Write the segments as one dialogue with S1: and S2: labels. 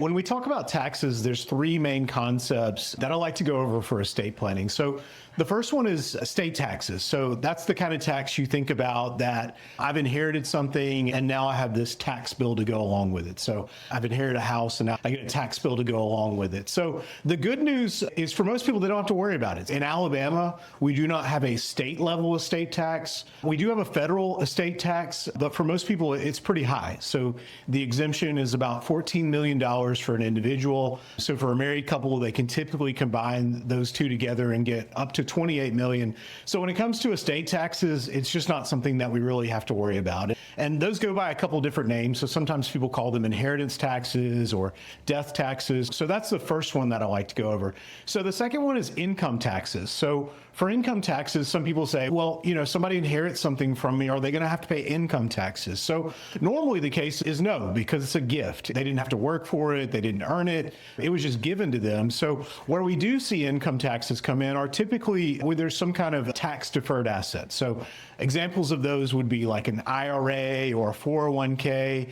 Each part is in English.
S1: When we talk about taxes, there's three main concepts that I like to go over for estate planning. So the first one is estate taxes. So that's the kind of tax you think about that I've inherited something and now I have this tax bill to go along with it. So I've inherited a house and now I get a tax bill to go along with it. So the good news is for most people, they don't have to worry about it. In Alabama, we do not have a state level estate tax. We do have a federal estate tax, but for most people, it's pretty high. So the exemption is about $14 million for an individual. So for a married couple, they can typically combine those two together and get up to 28 million. So when it comes to estate taxes, it's just not something that we really have to worry about. And those go by a couple different names. So sometimes people call them inheritance taxes or death taxes. So that's the first one that I like to go over. So the second one is income taxes. So for income taxes, some people say, well, somebody inherits something from me, are they going to have to pay income taxes? So normally the case is no, because it's a gift. They didn't have to work for it. They didn't earn it. It was just given to them. So where we do see income taxes come in are typically where there's some kind of tax deferred asset. So examples of those would be like an IRA or a 401k.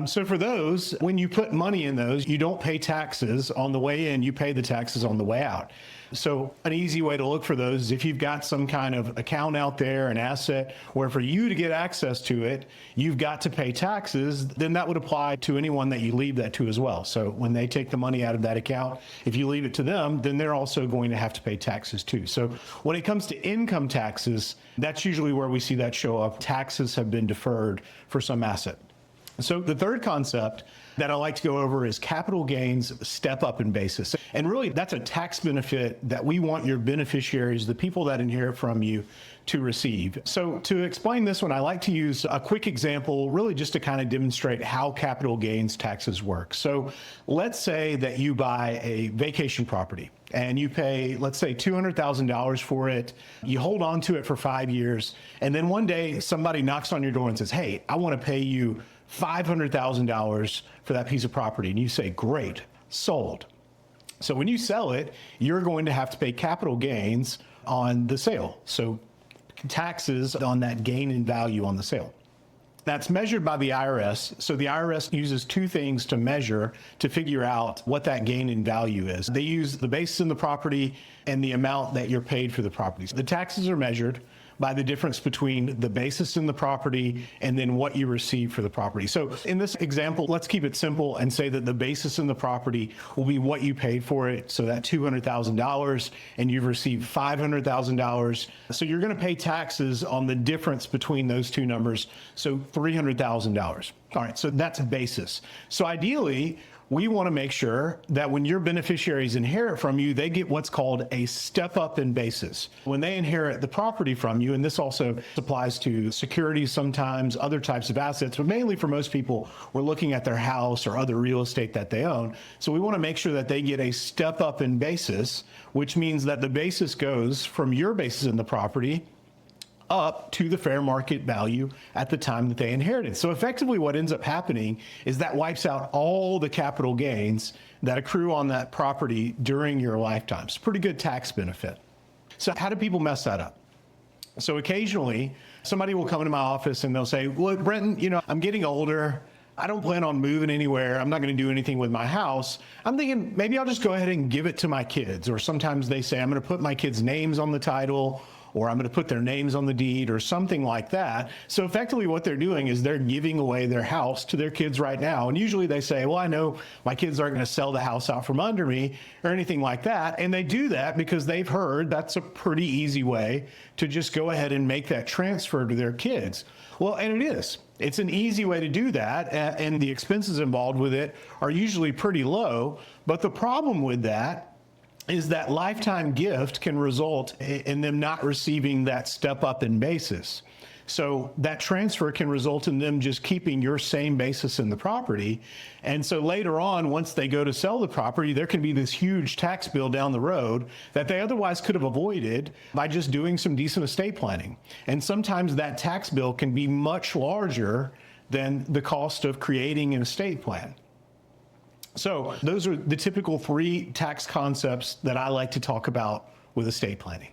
S1: So for those, when you put money in those, you don't pay taxes on the way in, you pay the taxes on the way out. So an easy way to look for those is if you've got some kind of account out there, an asset, where for you to get access to it, you've got to pay taxes, then that would apply to anyone that you leave that to as well. So when they take the money out of that account, if you leave it to them, then they're also going to have to pay taxes too. So when it comes to income taxes, that's usually where we see that show up. Taxes have been deferred for some asset. So the third concept that I like to go over is capital gains step up in basis. And really, that's a tax benefit that we want your beneficiaries, the people that inherit from you, to receive. So to explain this one, I like to use a quick example, really just to kind of demonstrate how capital gains taxes work. So let's say that you buy a vacation property and you pay, let's say, $200,000 for it. You hold on to it for 5 years. And then one day somebody knocks on your door and says, hey, I want to pay you $500,000 for that piece of property. And you say, great, sold. So when you sell it, you're going to have to pay capital gains on the sale. So taxes on that gain in value on the sale. That's measured by the IRS. So the IRS uses two things to measure to figure out what that gain in value is. They use the basis in the property and the amount that you're paid for the property. So the taxes are measured by the difference between the basis in the property and then what you receive for the property. So in this example, let's keep it simple and say that the basis in the property will be what you paid for it. So that $200,000 and you've received $500,000. So you're going to pay taxes on the difference between those two numbers. So $300,000. All right, so that's a basis. So ideally, we want to make sure that when your beneficiaries inherit from you, they get what's called a step up in basis. When they inherit the property from you, and this also applies to securities sometimes, other types of assets, but mainly for most people, we're looking at their house or other real estate that they own. So we want to make sure that they get a step up in basis, which means that the basis goes from your basis in the property up to the fair market value at the time that they inherited. So effectively what ends up happening is that wipes out all the capital gains that accrue on that property during your lifetime. It's a pretty good tax benefit. So how do people mess that up? So occasionally somebody will come into my office and they'll say, look, Brenton, I'm getting older. I don't plan on moving anywhere. I'm not going to do anything with my house. I'm thinking maybe I'll just go ahead and give it to my kids. Or sometimes they say I'm going to put my kids' names on the title, or I'm going to put their names on the deed or something like that. So effectively what they're doing is they're giving away their house to their kids right now. And usually they say, well, I know my kids aren't going to sell the house out from under me or anything like that. And they do that because they've heard that's a pretty easy way to just go ahead and make that transfer to their kids. Well, and it is. It's an easy way to do that, and the expenses involved with it are usually pretty low. But the problem with that is that lifetime gift can result in them not receiving that step up in basis. So that transfer can result in them just keeping your same basis in the property. And so later on, once they go to sell the property, there can be this huge tax bill down the road that they otherwise could have avoided by just doing some decent estate planning. And sometimes that tax bill can be much larger than the cost of creating an estate plan. So those are the typical three tax concepts that I like to talk about with estate planning.